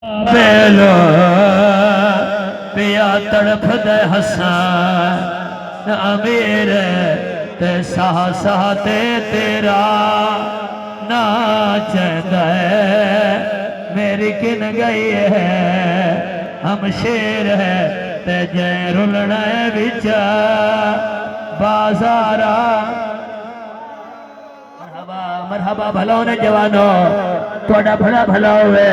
बेलो पिया तड़फ दे हसन अमीर ते साह साह ते तेरा ना चंदा मेरी किन गई है हम शेर है ते जय रुलना बिच बाजारा। मरहबा भला ने जवानो थोड़ा भला भला हुए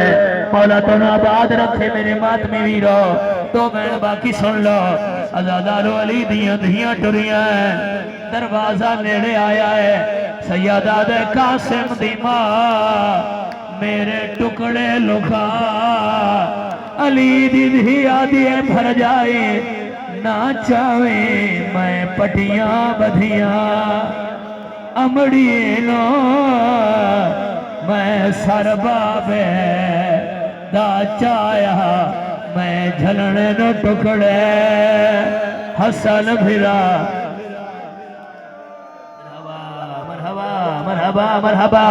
मौला तो आबाद रखे मेरे मातमी वीरो। तो मैं बाकी सुन लो आजादारो अली दियां दियां टुरियां दरवाजा नेड़े आया है सैयदा दे कासिम दी मां मेरे टुकड़े लुका अली दी धिया दिए भर जाए ना चावे मैं पटियां बधियां अमड़ी नो मैं सर बाबे दा चाया मैं झलने नो टुकड़े हसन फिरा। मरहबा मरहबा मरहबा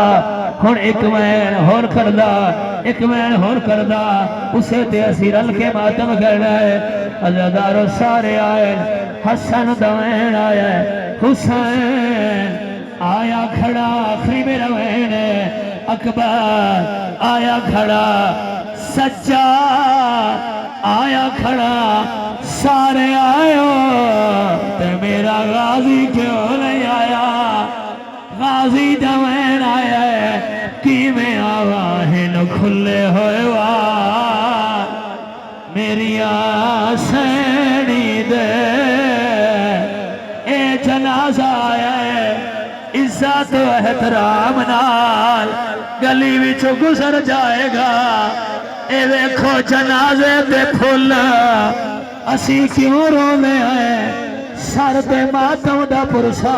हुण एक मैन होर करदा एक मैन होर करदा उसे ते असी रल के मातम करना है। अज़ादारो सारे आए हसन दवैन आया हुसैन आया खड़ा आखिरी मेरा वैन अकबर आया खड़ा सच्चा आया खड़ा सारे आयो ते मेरा गाजी क्यों नहीं आया गाजी दवैन आया कि मैं आवाहिन खुले होए वा मेरिया सैनी दे ए जनाजा आया इज्जत एहतराम नाल गली विचों गुजर जाएगा। ए देखो जनाजे दे फुल असी क्यों रोने आए सर पे मातम दा पुरसा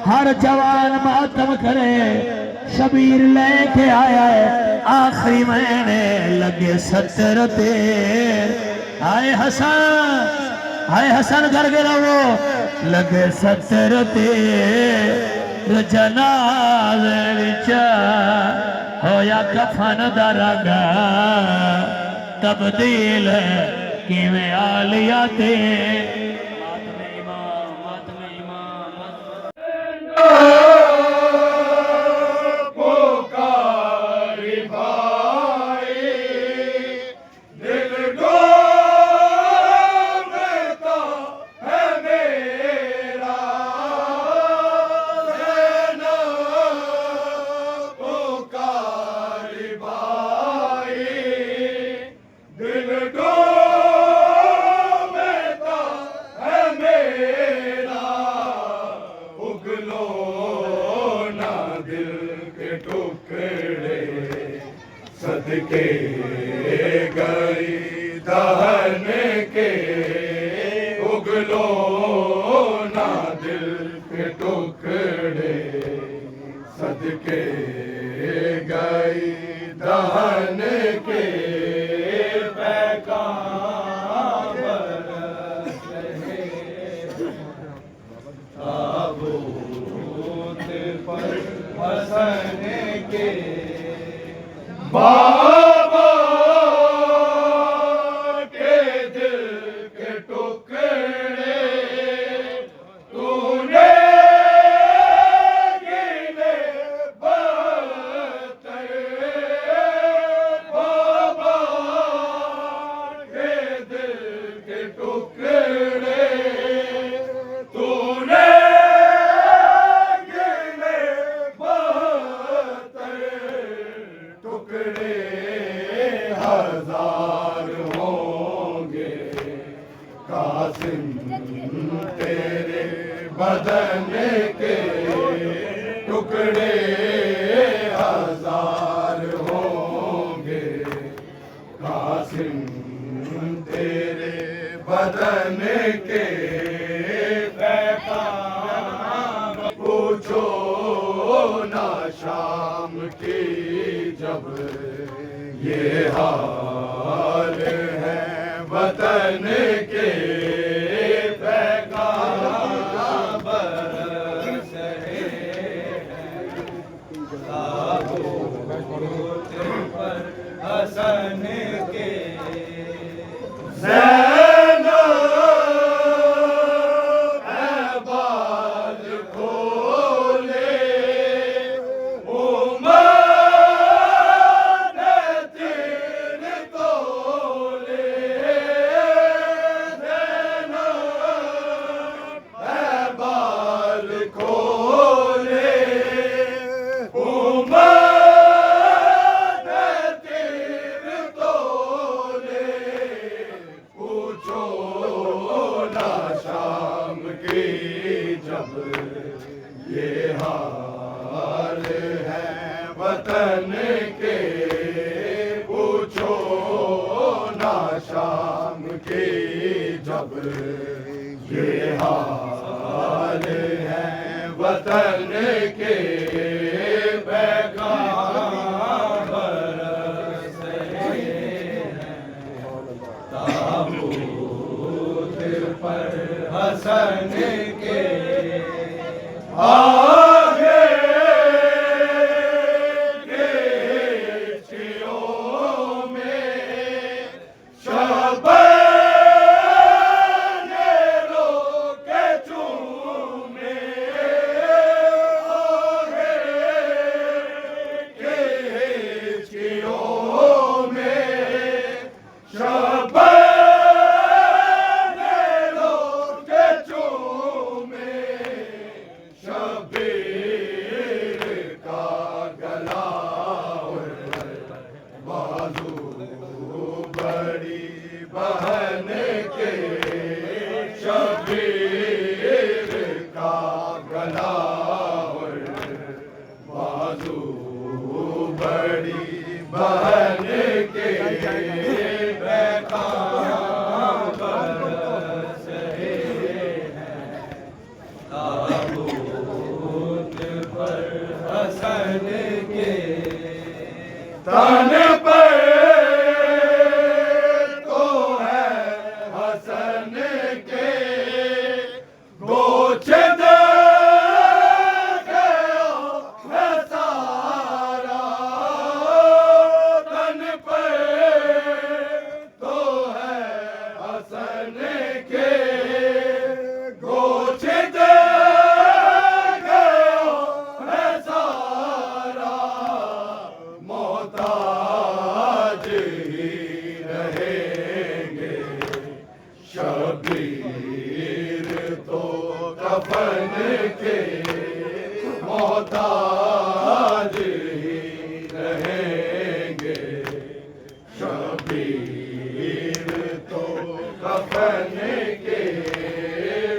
हर जवान मातम करे शबीर लेके आया है आखिरी महीने लगे 70 तेर आए हसन करके रहो लगे 70 तेर जनाज़े विच होया कफन दा रंग तब्दील किवें आलिया ते सदके गई दहन के उगलो ना दिल के टुकड़े सदके गई दहन के पैगाम ताबूत पर हसन के बाबा के दिल के टुकड़े तूने गिने बतर बाबा के दिल के टुकड़े तूने गिने बतर टुकड़े हजार होंगे कासिम तेरे बदन के टुकड़े हजार होंगे कासिम तेरे बदन के पैगाम पूछो ना शाम की जब ये हाल है वतन के पैगाम बरस पर हसन के ज़ैनब बाल खोले उमर ने तीर तोले ज़ैनब बाल खोले उमर ने तीर तोले पूछो ना शाम की जब ये हाल है वतन के पूछो ना शाम की जब ये हाल है वतन के पैगाम बरसे ताबूत पर हसन के आगे गेशियों में शहबाज़ ने रोके चूमे आगे गेशियों में शहबाज़ ने रोके चूमे शबीर का गला और बाजू बड़ी बहन के शबीर का गला और बाजू बड़ी बहन के पैगाम बरसे ताबूत पर हसन के तन पर तो है हसन के गोछे दे गया है सारा तन पर तो है हसन के गोछे दे गया है सारा मोहताज ही रहेंगे शबीर तो कफन के मोहताज ही रहेंगे शबीर तो कफन के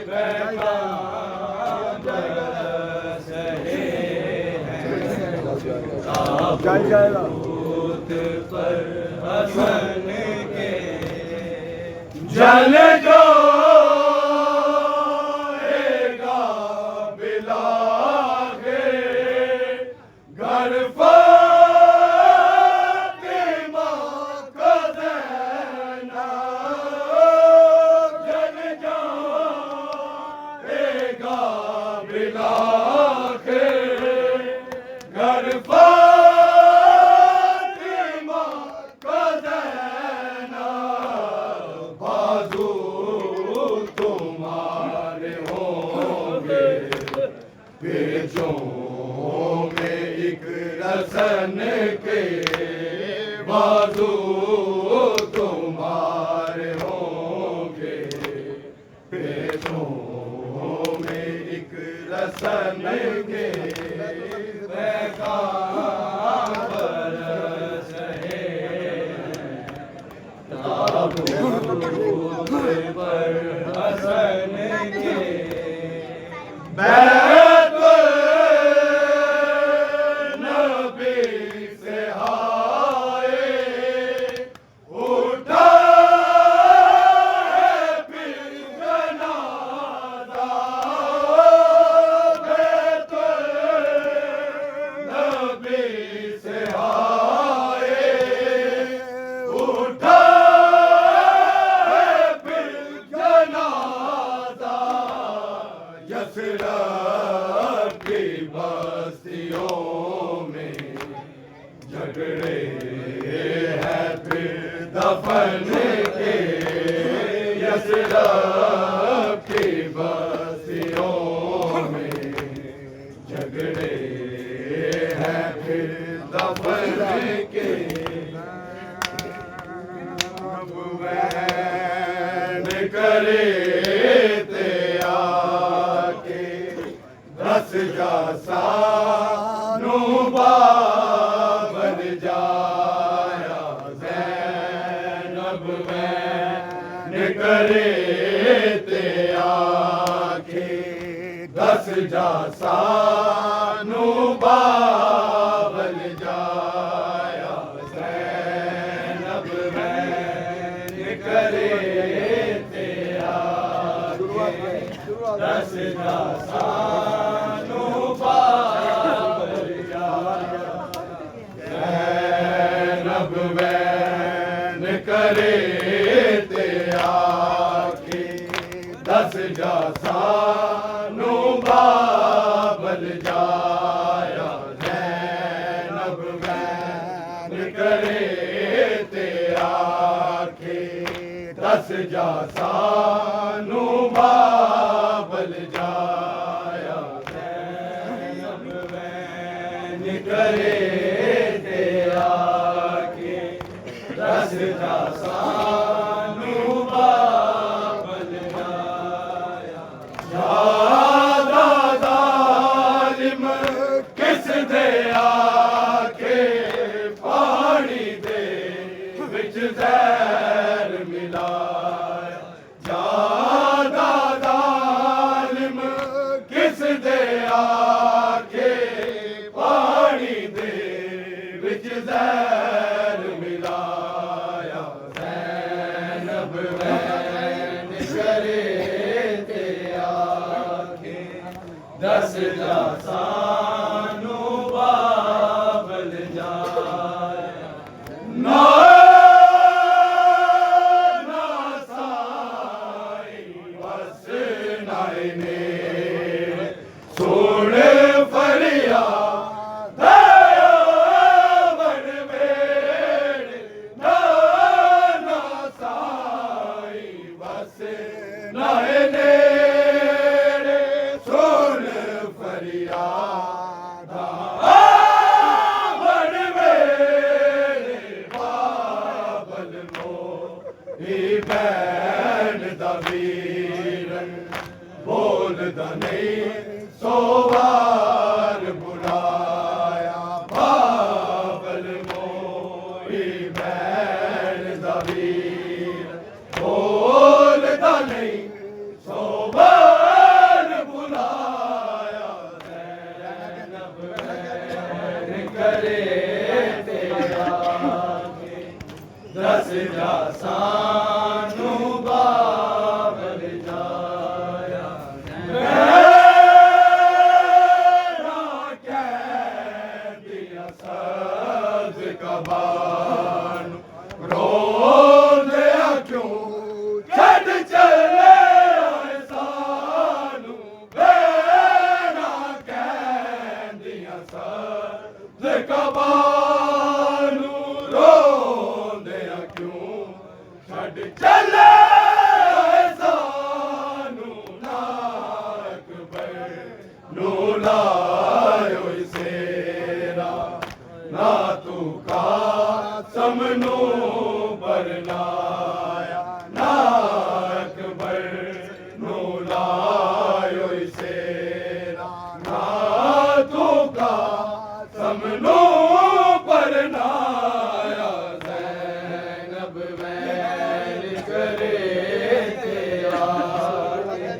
पैगाम बरसे ताबूत पर हसन के जल जाएगा बिलागे घर फातिमा का ज़ैनब जल जाएगा बिलागे घर फातिमा का ज़ैनब बाजू तुम्हारे होंगे पेचों में एक रसन के बाजू तुम्हारे होंगे पेचों में एक रसन के पैगाम बरसे ताबूत पर हसन के बैतुल नबी से आए उठा है फिर जनाजा बैतुल नबी से आए उठा दफन के यसरब की बस्तियों में झगड़े हैं फिर दफन के वैन करे ते आके दस जा सानू बाबन जाया ज़ैनब वैन करे ते आके दस जा सानू बाबन जाया ज़ैनब वैन करे ते आके दस जा सानू बाबन जाया ज़ैनब वैन करे ते आके दस जा सानू बाबल जाया ज़ैनब वैन करे ते आके दस जा सानू बाबल जाया ज़ैनब वैन करे ते आके दस जा सानू बाबल जाया ज़्यादा ज़ालिम किस दे आके पानी दे विच ज़हर मिलाया ज़्यादा ज़ालिम किस दे आके पानी दे विच ज़हर मिलाया ज़ैनब वैन करे ते आके दस जा सानू बाबल जाया ना ना साई बस नाई ने सुन फरियाद बन मेरे ना ना साई बस नाई ने सुन फरियाद बन मेरे बाबल मोरी भैन दा वीरन बोलदा नहीं सो वार बुलाया बाबल मोरी भैन दा वीरन बोलदा नहीं सो वार बुलाया ज़ैनब वैन करे ते आके दस जा सानू बाबल जाया मेरा कह दिया सब्ज़ का बानू रो दिया क्यों छड़ चले आए सानू मेरा कह दिया सब्ज़ का बानू रो दिया क्यों छड़ चले आए सानू नाक नो लायो सेरा ना तू का समनो बरनाया नाक नो लायो सेरा ना तू का समनो बरनाया ज़ैनब वैन करे ते आके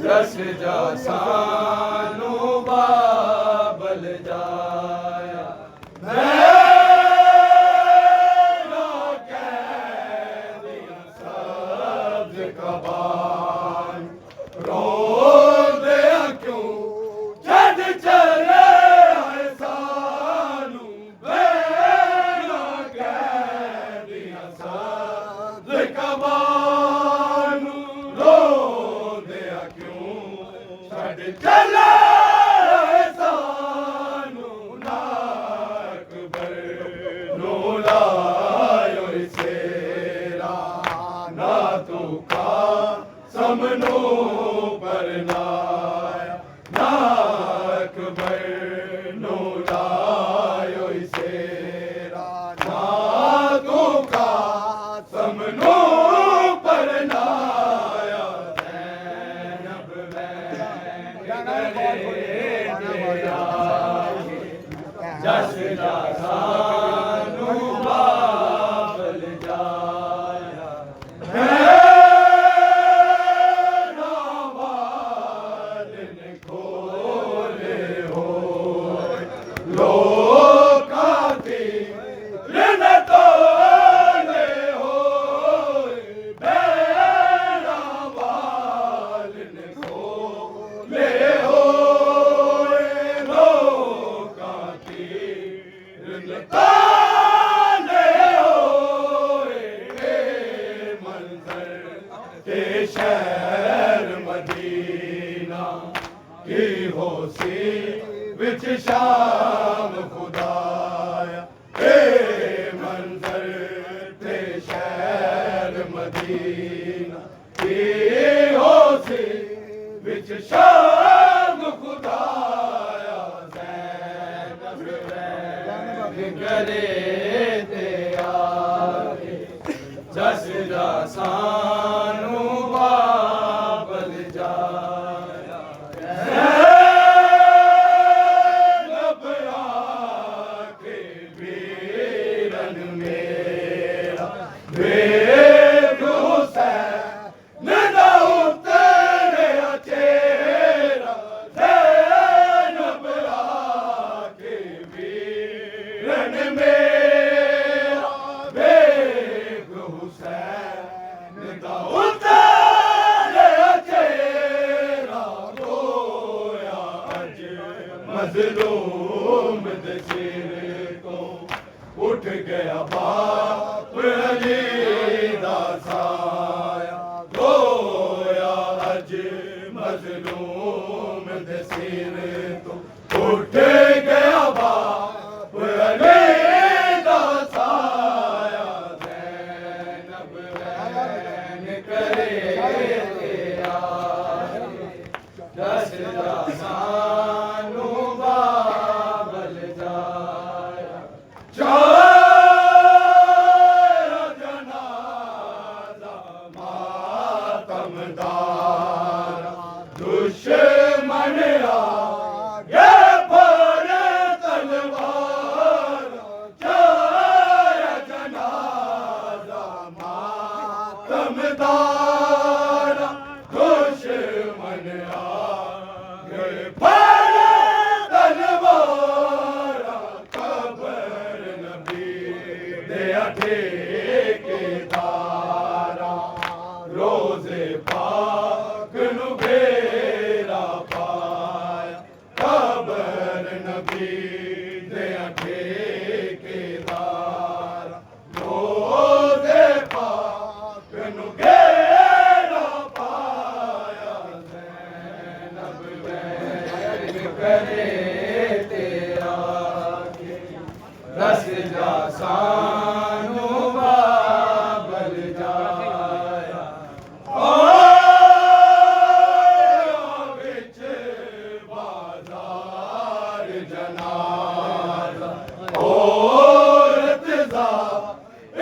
दस जा सानू बाबल जाया मेरा कह दिया सब्ज़ का बान रो दिया क्यों छड़ चले आए सानू मेरा कह दिया सब्ज़ का बान रो दिया क्यों छड़ चले आए सानू नाक नो लायो से का समनो परनाया ना अकबर नो लायो इसेरा ना तो का समनो परनाया ज़ैनब जस जासानु बाबल जाया नावाल ने खोले हो लोका दी ऋण तोले हो नावाल ने खोले हो लोका दी ऋण तोले हो मंजर के शहर मदीना की होसी विच शाम खुदाया ए मंजर ते शहर मदीना की होसी विच शाम खुदाया ज़ैनब करे ते आके जस जासानु बाबल जाया ज़ैनब आके वीरन मेरा वेख हुसैन दा उतरिया चेहरा ज़ैनब आके वीरन मेरा वेख हुसैन दा उतरिया चेहरा रोया अज मज़लूम दे सिर को उठ गया बाप अली दा साया रोया अज मज़लूम दे सिर तो उठ गया बाप अली दा साया ज़ैनब वैन करे ते आए जस जासानु बाबल जाया चारा जनाजा मातमदारा दुश्मन आगे पर तलवार चारा जनाजा मातमदारा दुश्मन आगे पर तलवारा कबर नबी दे ठेकेदारा रोज़े पाक नु घेरा पाया कबर नबी दे ठेकेदारा रोज़े पाक नु घेरा पाया ज़ैनब वैन करे ते आके रस जासानु बाबल जाया विच बाजार जनाजा औरत दा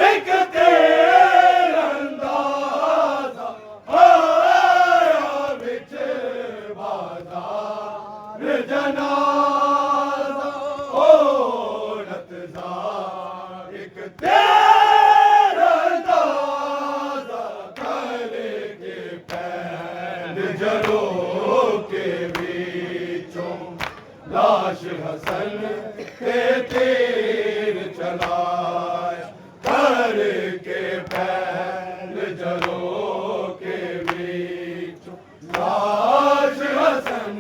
एक तेरा अंदाजा आया विच बाजार जनाजा औरत दा एक तेरा अंदाजा करे के पैन जरो के बीचों लाश हसन के तीर चलाया करके पैन जरो के बीचों लाश हसन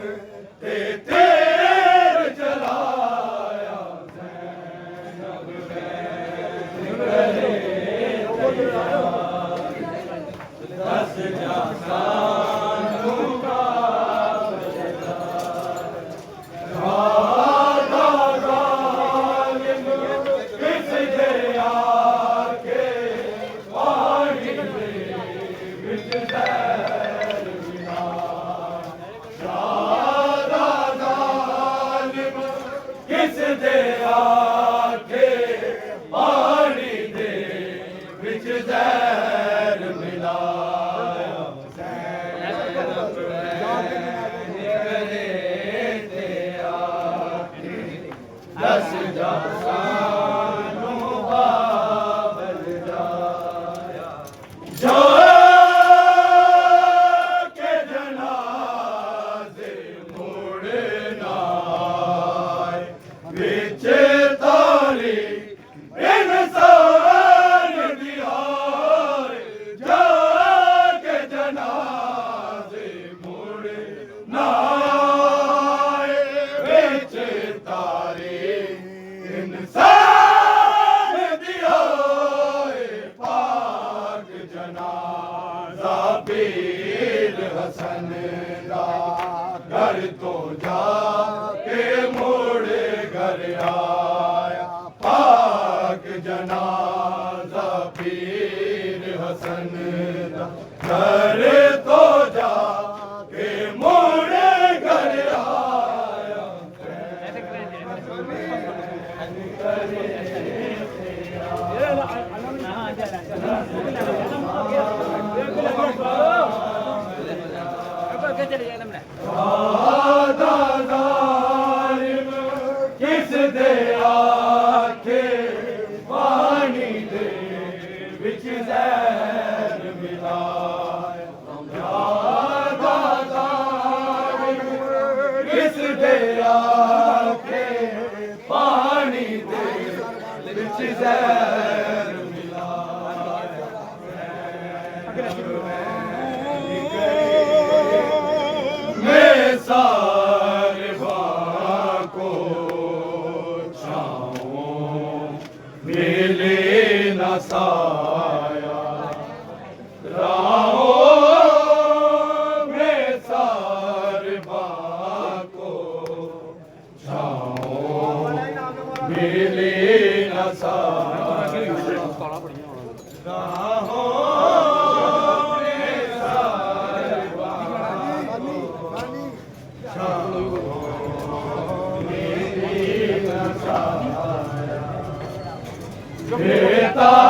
के तीर चलाया ज़ैनब वैन करे दस जासानु बाबल जाया बिच जहर मिलाया दस जा सानू बाबल जाया जो के जनाजे मुड़ना बिच तारी इंसान दिया जो के जनाजे मुड़ना बिच तारी इंसान दिया पाक जनाजा पीर हसन दा घर तो जा के मुड़ घर आया पाक जनाजा पीर हसन दा घर तो जा के मुड़ घर आया किस दे आखे पानी दे बिच जहर मिलाया किस दे आखे पानी दे बिच जहर मैं सारे को छाऊं मिले न साया राहो मैं सारे को छाऊं मिले न साया राहो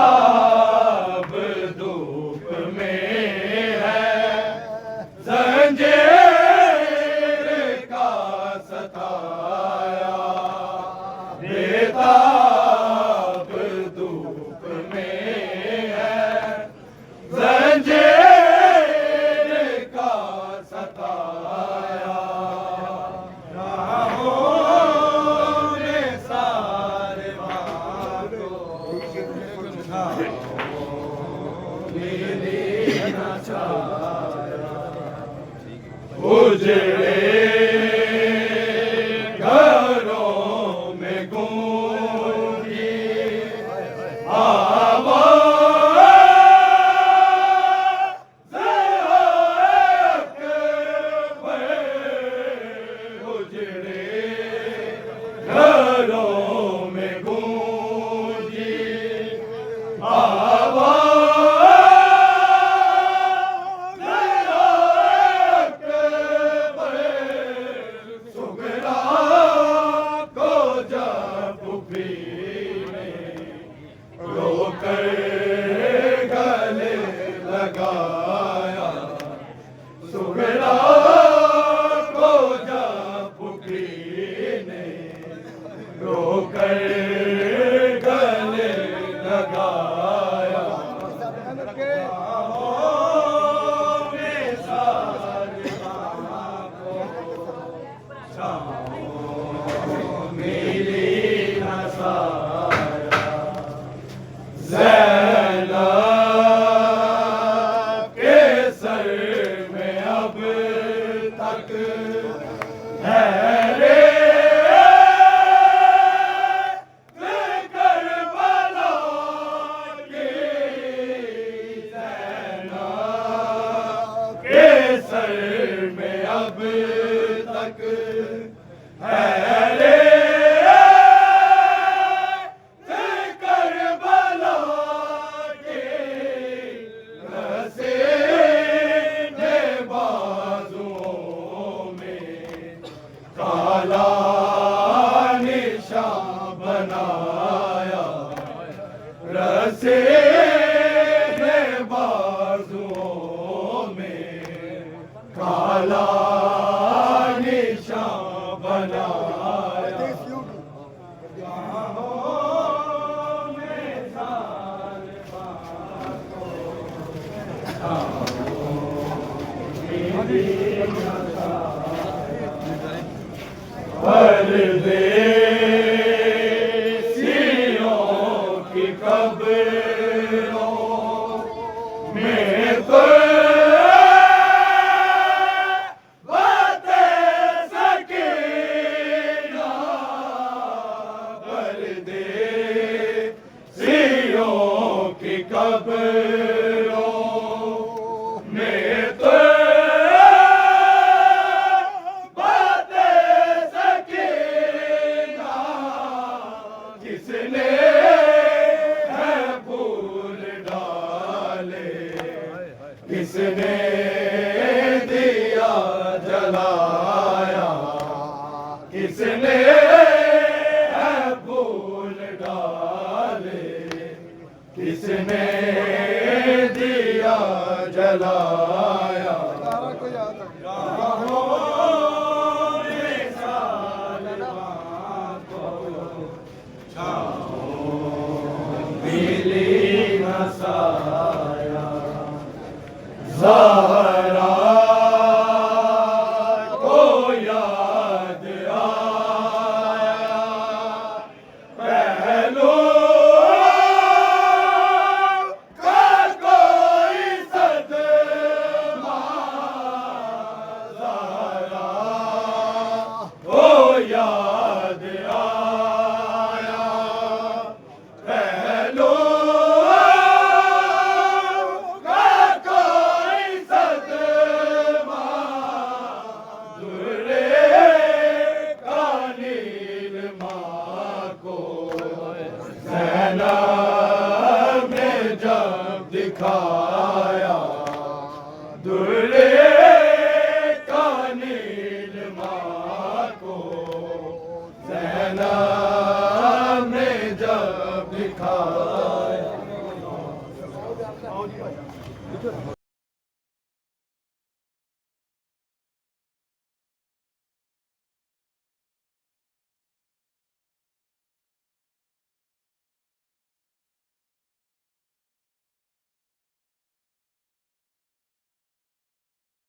बेताब धूप में है जंजीर का सताया बेताब धूप में है जंजीर का सताया राहों में सारे उजड़े घरों में गूंजी आवाज़ अकबर उजड़े घरों में गूंजी गले लगाया सुगरा को जा फुकरी ने रोकर गले लगाया मेरी नसाया ज़ैनब के सर में अब तक है रे करबला की ज़ैनब के सर में अब तक है रे काला निशान बनाया रसे परदेसियों की कब्रों में तो बातें सकीना, परदेसियों की कब्रों में तो किसने है फूल डाले, किसने दिया जलाया, किसने है फूल डाले, किसने दिया जलाया। मिली न साया ज़हरा को याद आया, पहलू का कोई सदमा, ज़हरा को याद आया, पहलू का कोई सदमा, दुर्रे का नीलमा को ज़ैनब ने जब दिखाया, दुर्रे का नीलमा को ज़ैनब ने जब दिखाया।